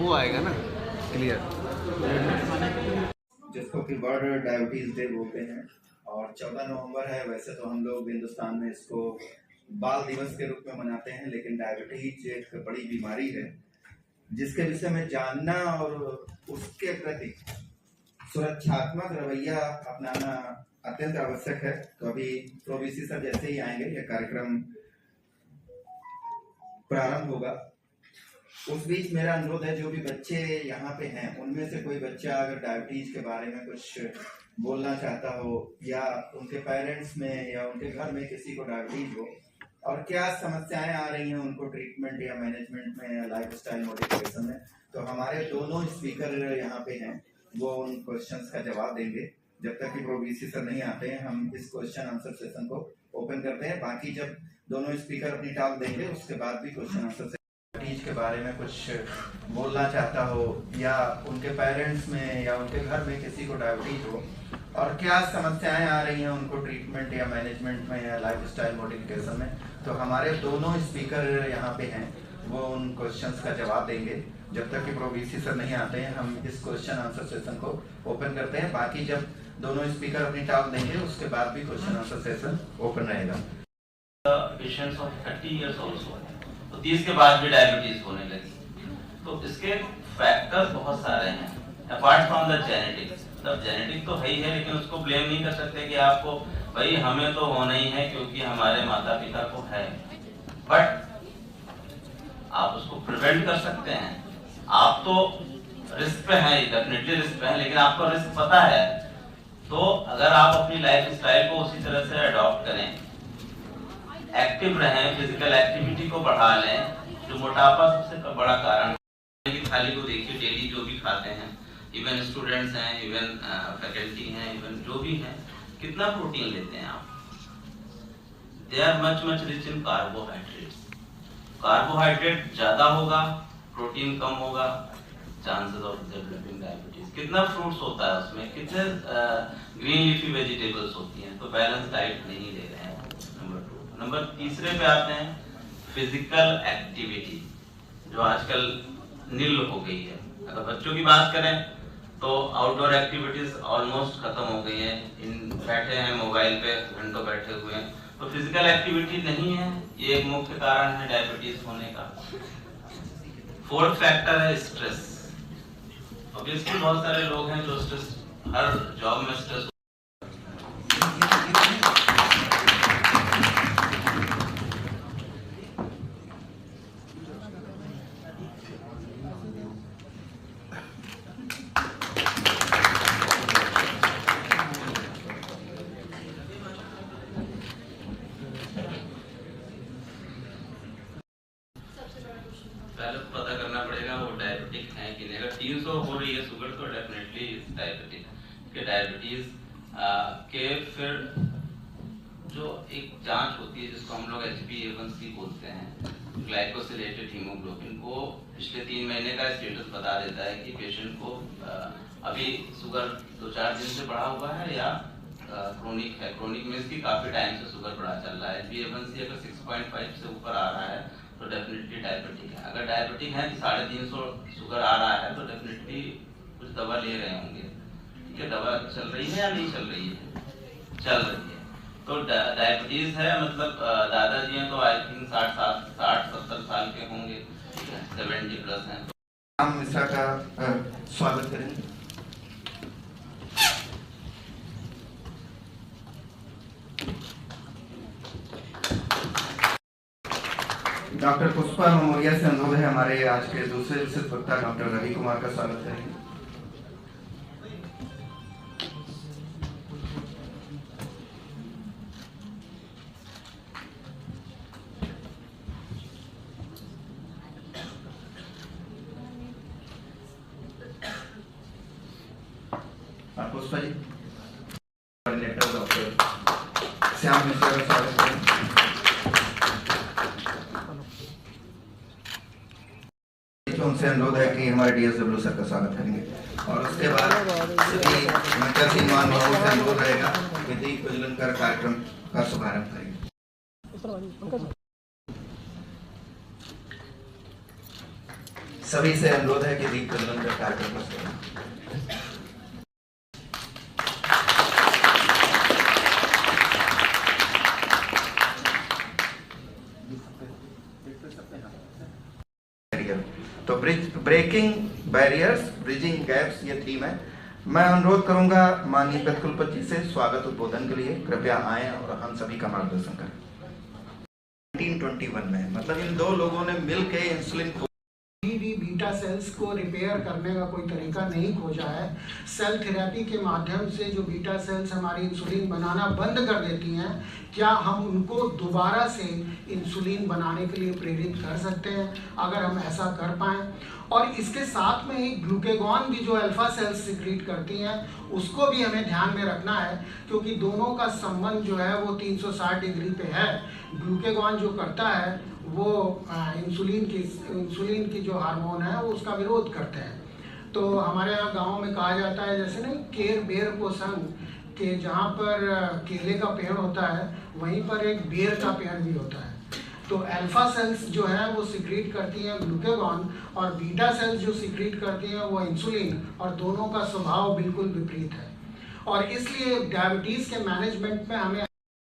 वो आएगा ना क्लियर, जिसको कि वर्ल्ड डायबिटीज डे बोलते हैं। और 14 नवंबर है। वैसे तो हम लोग हिंदुस्तान में इसको बाल दिवस के रूप में मनाते हैं, लेकिन डायबिटीज एक बड़ी बीमारी है जिसके विषय में जानना और उसके प्रति सुरक्षात्मक रवैया अपनाना अत्यंत आवश्यक है। तो अभी प्रोवीसी सर जैसे ही आएंगे यह कार्यक्रम प्रारंभ होगा। उस बीच मेरा अनुरोध है, जो भी बच्चे यहाँ पे हैं उनमें से कोई बच्चा अगर डायबिटीज के बारे में कुछ बोलना चाहता हो, या उनके पेरेंट्स में या उनके घर में किसी को डायबिटीज हो और क्या समस्याएं आ रही हैं उनको ट्रीटमेंट या मैनेजमेंट में या लाइफस्टाइल मॉडिफिकेशन में, तो हमारे दोनों स्पीकर यहाँ पे हैं, वो उन क्वेश्चंस का जवाब देंगे। जब तक कि प्रोवीसी सर नहीं आते हैं हम इस क्वेश्चन आंसर सेशन को ओपन करते हैं। बाकी जब दोनों स्पीकर अपनी टॉक देंगे उसके बाद भी क्वेश्चन आंसर के बारे में कुछ बोलना चाहता हो, या उनके पेरेंट्स में या उनके घर में किसी को डायबिटीज हो और क्या समस्याएं आ रही हैं उनको ट्रीटमेंट या मैनेजमेंट में या लाइफस्टाइल मॉडिफिकेशन में, तो हमारे दोनों स्पीकर यहाँ पे हैं, वो उन क्वेश्चंस का जवाब देंगे। जब तक कि प्रोवीसी सर नहीं आते हैं हम इस क्वेश्चन आंसर सेशन को ओपन करते हैं। बाकी जब दोनों स्पीकर अपनी टॉक देंगे उसके बाद भी क्वेश्चन आंसर सेशन ओपन रहेगा। पेशेंट्स ऑफ 30 इयर्स ऑल्सो, तो 30 के बाद भी डायबिटीज होने लगी। तो इसके फैक्टर्स बहुत सारे हैं अपार्ट फ्रॉम द जेनेटिक्स। मतलब जेनेटिक तो है ही है, लेकिन उसको ब्लेम नहीं कर सकते कि आपको भाई हमें तो होना ही है क्योंकि हमारे माता पिता को है, बट आप उसको प्रिवेंट कर सकते हैं। आप तो रिस्क पे हैं, डेफिनेटली रिस्क पे हैं, लेकिन आपको रिस्क पता है, तो अगर आप अपनी लाइफ स्टाइल को उसी तरह से अडॉप्ट करें, एक्टिव रहें, फिजिकल एक्टिविटी को बढ़ा लें, जो मोटापा सबसे बड़ा कारण है। थाली को देखिए, डेली जो भी खाते हैं, इवन स्टूडेंट्स हैं, इवन फैकल्टी हैं, इवन जो भी हैं, कितना प्रोटीन लेते हैं आप? They are much rich in carbohydrates. Carbohydrate ज्यादा होगा, प्रोटीन कम होगा, चांसेस ऑफ डेवलपिंग डायबिटीज। कितना फ्रूट्स होता है उसमें, कितने ग्रीन लीफी वेजिटेबल्स होती हैं, तो बैलेंस डाइट नहीं ले रहे हैं। नंबर तीसरे पे आते हैं फिजिकल एक्टिविटी, जो आजकल नील हो गई है। अगर बच्चों की बात करें तो आउटडोर एक्टिविटीज ऑलमोस्ट खत्म हो गई है। इन बैठे हैं मोबाइल पे, घंटों बैठे हुए हैं, तो फिजिकल एक्टिविटी नहीं है। ये एक मुख्य कारण है डायबिटीज होने का। फोर्थ फैक्टर है स्ट्रेस। ऑब्वियसली बहुत सारे लोग हैं जो स्ट्रेस, हर जॉब में स्ट्रेस। पहले तो पता करना पड़ेगा वो डायबिटिक है कि नहीं। अगर 300 हो रही है शुगर तो डेफिनेटली डायबिटिक है। डायबिटीज के फिर जो एक जांच होती है जिसको हम लोग HbA1c बोलते हैं, ग्लाइकोसिलेटेड हीमोग्लोबिन, वो पिछले 3 महीने का स्टेटस बता देता है कि पेशेंट को अभी शुगर 2-4 दिन से बढ़ा हुआ है या क्रोनिक है। क्रोनिक मीन्स की काफी टाइम से शुगर बढ़ा चल रहा है। HbA1c अगर 6.5 से ऊपर आ रहा है तो डेफिनेटली डायबिटिक है। अगर डायबिटिक है कि 350 शुगर आ रहा है तो डेफिनेटली कुछ दवा ले रहे होंगे। ठीक है, दवा चल रही है या नहीं चल रही है? चल रही है। तो डायबिटीज है, मतलब दादाजी हैं तो आई थिंक 60-70 साल के होंगे, 70 प्लस हैं। हम मिश्रा का स्वागत करेंगे। डॉक्टर पुष्पा मेमोरियल से अनुरोध है हमारे आज के दूसरे विशिष्ट वक्ता डॉक्टर रवि कुमार का स्वागत करेंगे। पुष्पा जी, कोऑर्डिनेटर डॉक्टर श्याम मिश्रा का स्वागत करेंगे। उनसे अनुरोध है कि हमारे DSW सर का स्वागत करेंगे। और उसके बाद सभी मान भावों से अनुरोध रहेगा कि दीप प्रज्वलन कर कार्यक्रम का शुभारंभ करेंगे। सभी से अनुरोध है कि दीप प्रज्वलन कर कार्यक्रम को करें। तो ब्रेकिंग बैरियर्स, ब्रिजिंग गैप्स, ये थीम है। मैं अनुरोध करूंगा माननीय कुलपति जी से स्वागत उद्बोधन के लिए, कृपया आएं और हम सभी का मार्गदर्शन करें। 1921 में, मतलब इन दो लोगों ने मिलकर इंसुलिन बीटा सेल्स को रिपेयर करने का कोई तरीका नहीं खोजा है। सेल थेरेपी के माध्यम से जो बीटा सेल्स हमारी इंसुलिन बनाना बंद कर देती हैं, क्या हम उनको दोबारा से इंसुलिन बनाने के लिए प्रेरित कर सकते हैं? अगर हम ऐसा कर पाएँ, और इसके साथ में ही ग्लूकेगॉन भी जो अल्फा सेल्स सिक्रीट करती हैं, उसको भी हमें ध्यान में रखना है, क्योंकि दोनों का संबंध जो है वो 360 डिग्री पे है। ग्लूकेगॉन जो करता है वो इंसुलिन की जो हार्मोन है वो उसका विरोध करते हैं। तो हमारे यहाँ गाँव में कहा जाता है, जैसे नहीं केर बेर को संग, कि जहाँ पर केले का पेड़ होता है वहीं पर एक बेर का पेड़ भी होता है। तो अल्फा सेल्स जो है वो सिक्रीट करती हैं ग्लूकेगॉन, और बीटा सेल्स जो सिक्रीट करती हैं वो इंसुलिन, और दोनों का स्वभाव बिल्कुल विपरीत है। और इसलिए डायबिटीज़ के मैनेजमेंट में हमें,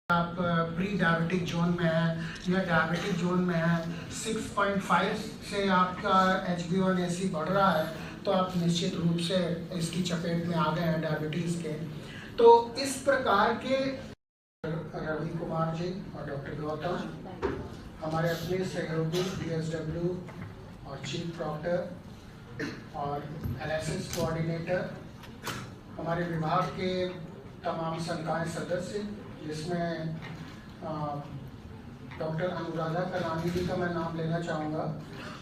आप प्री डायबिटिक जोन में है या डायबिटिक जोन में है, 6.5 से आपका HbA1c बढ़ रहा है, तो आप निश्चित रूप से इसकी चपेट में आ गए हैं डायबिटीज़ के। तो इस प्रकार के रवि कुमार जी और डॉक्टर गौतम, हमारे अपने सहयोगी DSW और चीफ प्रॉक्टर और LSS कोऑर्डिनेटर, हमारे विभाग के तमाम संकाय सदस्य, जिसमें डॉक्टर अनुराधा कलानी जी का मैं नाम लेना चाहूँगा,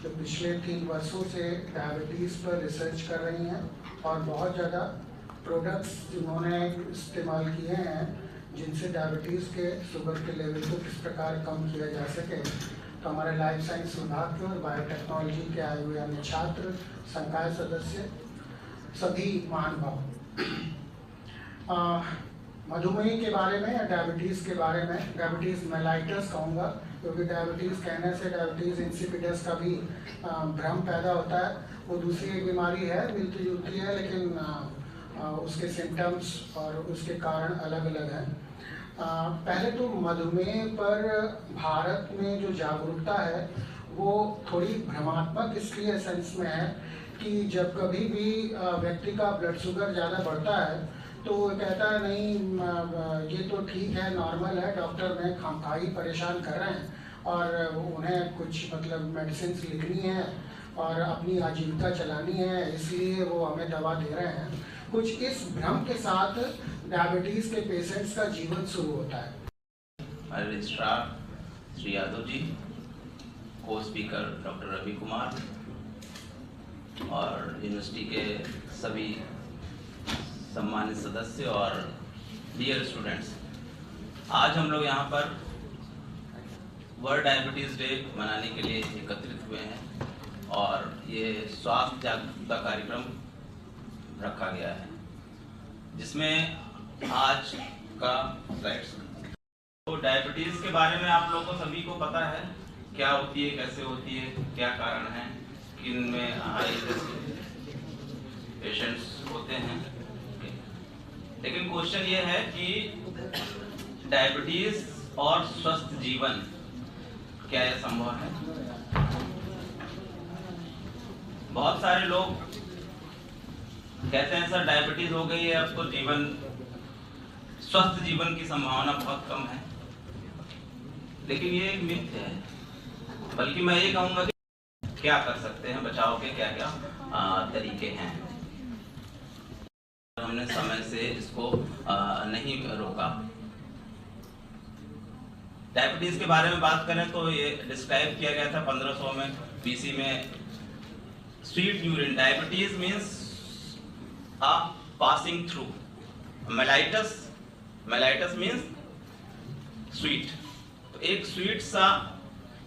जो पिछले 3 वर्षों से डायबिटीज़ पर रिसर्च कर रही हैं और बहुत ज़्यादा प्रोडक्ट्स जिन्होंने इस्तेमाल किए हैं जिनसे डायबिटीज़ के शुगर के लेवल को किस प्रकार कम किया जा सके। तो हमारे लाइफ साइंस विभाग के और बायोटेक्नोलॉजी के आए हुए अन्य छात्र, संकाय सदस्य, सभी महानुभाव, मधुमेह के बारे में या डायबिटीज़ के बारे में, डायबिटीज़ मेलाइटस कहूँगा, क्योंकि डायबिटीज़ कहने से डायबिटीज़ इंसिपिडस का भी भ्रम पैदा होता है। वो दूसरी एक बीमारी है, मिलती जुलती है, लेकिन उसके सिम्टम्स और उसके कारण अलग अलग हैं। पहले तो मधुमेह पर भारत में जो जागरूकता है वो थोड़ी भ्रमात्मक इसलिए सेंस में है कि जब कभी भी व्यक्ति का ब्लड शुगर ज़्यादा बढ़ता है तो वो कहता है नहीं ये तो ठीक है, नॉर्मल है, डॉक्टर ने खामखाई परेशान कर रहे हैं और उन्हें कुछ मतलब मेडिसिन लिखनी है और अपनी आजीविका चलानी है, इसलिए वो हमें दवा दे रहे हैं। कुछ इस भ्रम के साथ डायबिटीज़ के पेशेंट्स का जीवन शुरू होता है। हमारे रजिस्ट्रार श्री यादव जी, को स्पीकर डॉक्टर रवि कुमार और यूनिवर्सिटी के सभी सम्मानित सदस्य और डियर स्टूडेंट्स, आज हम लोग यहाँ पर वर्ल्ड डायबिटीज़ डे मनाने के लिए एकत्रित हुए हैं और ये स्वास्थ्य जागरूकता कार्यक्रम रखा गया है, जिसमें आज का स्लाइड्स। तो डायबिटीज़ के बारे में आप लोगों को सभी को पता है क्या होती है, कैसे होती है, क्या कारण है, किन में हाई रिस्क पेशेंट्स होते हैं। लेकिन क्वेश्चन ये है कि डायबिटीज़ और स्वस्थ जीवन, क्या यह संभव है? बहुत सारे लोग कहते हैं सर डायबिटीज हो गई है, अब तो स्वस्थ जीवन की संभावना बहुत कम है, लेकिन ये एक मिथ है। बल्कि मैं ये कहूँगा कि क्या कर सकते हैं, बचाव के क्या क्या तरीके हैं। हमने समय से इसको नहीं रोका। डायबिटीज के बारे में बात करें तो ये डिस्क्राइब किया गया था 1500 में BC में। Sweet urine, diabetes means passing through, mellitus means sweet. तो एक स्वीट सा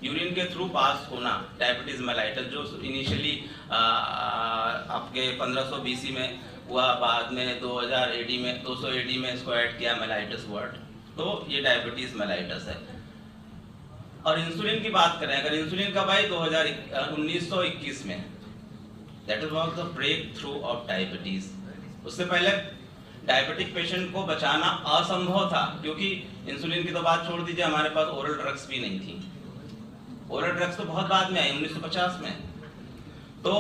यूरिन के थ्रू पास होना, डायबिटीज मेलाइटस, जो इनिशियली आपके 1500 BC में हुआ, बाद में 2000 AD में 200 AD में इसको ऐड किया मेलाइटस वर्ड, तो ये डायबिटीज मेलाइटस है। और इंसुलिन की बात करें, अगर इंसुलिन कब आई, 1921 में। That was the breakthrough of diabetes. उससे पहले डायबिटिक पेशेंट को बचाना असंभव था, क्योंकि इंसुलिन की तो बात छोड़ दीजिए, हमारे पास ओरल ड्रग्स भी नहीं थी। ओरल ड्रग्स तो बहुत बाद में आई, 1950 में। तो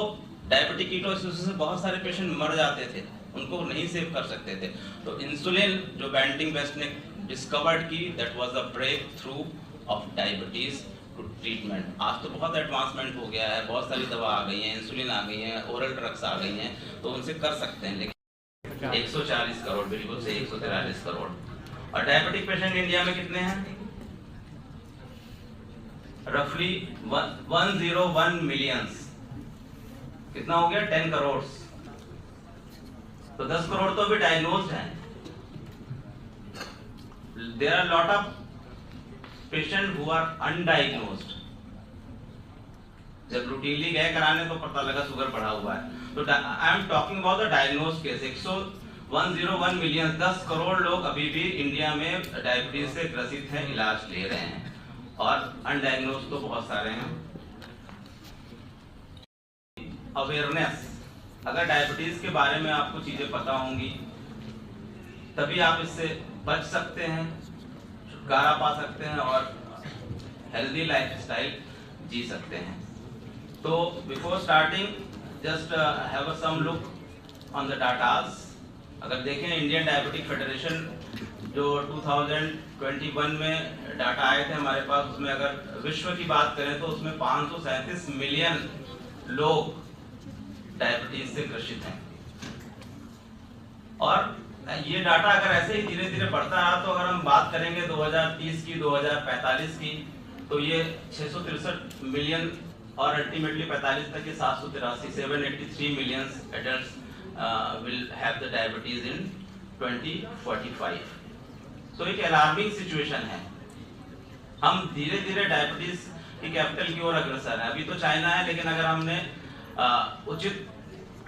डायबिटिक कीटोसिस से बहुत सारे पेशेंट मर जाते थे, उनको नहीं सेव कर सकते थे। तो इंसुलिन जो बेंटिंग वेस्ट ने डिस्कवर्ड की, that was the breakthrough of diabetes to treatment. आज तो बहुत एडवांसमेंट हो गया है, बहुत सारी दवा आ गई है, इंसुलिन आ गई है, ओरल ड्रग्स आ गई हैं, तो उनसे कर सकते हैं। लेकिन 140 करोड़, बिल्कुल से 143 करोड़। और डायबिटिक पेशेंट इंडिया में कितने हैं? रफली 101 मिलियंस। कितना हो गया? 10 करोड़। तो 10 करोड़ तो अभी डायग्नोज्ड हैं। There are lot of patient who are undiagnosed. जब रूटीनली गए कराने तो पता लगा शुगर बढ़ा हुआ है। तो I am talking about the diagnosed case. 101 million, 10 crore लोग अभी भी इंडिया में डायबिटीज से ग्रसित हैं, इलाज ले रहे हैं, और अनडायग्नोज्ड तो बहुत सारे हैं। अवेयरनेस, अगर डायबिटीज के बारे में आपको चीजें पता होंगी तभी आप इससे बच सकते हैं, छुटकारा पा सकते हैं और हेल्दी लाइफस्टाइल जी सकते हैं। तो before starting just have some look on the datas. अगर देखें इंडियन डायबिटिक फेडरेशन जो 2021 में डाटा आए थे हमारे पास, उसमें अगर विश्व की बात करें तो उसमें 537 मिलियन लोग डायबिटीज से ग्रसित हैं। और ये डाटा अगर ऐसे ही धीरे धीरे बढ़ता रहा तो अगर हम बात करेंगे 2030 की, 2045 की, तो ये 663 मिलियन और अल्टीमेटली 45 तक ये 783 million adults will have the diabetes in 2045. So एक अलार्मिंग सिचुएशन है। हम धीरे धीरे डायबिटीज की कैपिटल की ओर अग्रसर है। अभी तो चाइना है, लेकिन अगर हमने उचित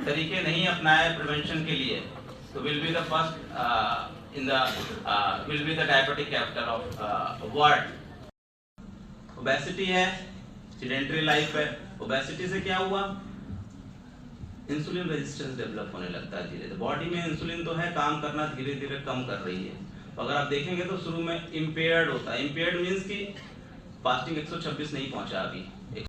तरीके नहीं अपनाए प्रिवेंशन के लिए तो will be the first in the will be the diabetic capital of world. Obesity है, सेडेंटरी लाइफ है। ओबेसिटी से क्या हुआ? इंसुलिन रेजिस्टेंस डेवलप होने लगता है धीरे धीरे। बॉडी में इंसुलिन तो है, काम करना धीरे धीरे कम कर रही है। तो अगर आप देखेंगे तो शुरू में इम्पेयर्ड होता है। इम्पेयर्ड मीन्स कि फास्टिंग 126 नहीं पहुंचा अभी,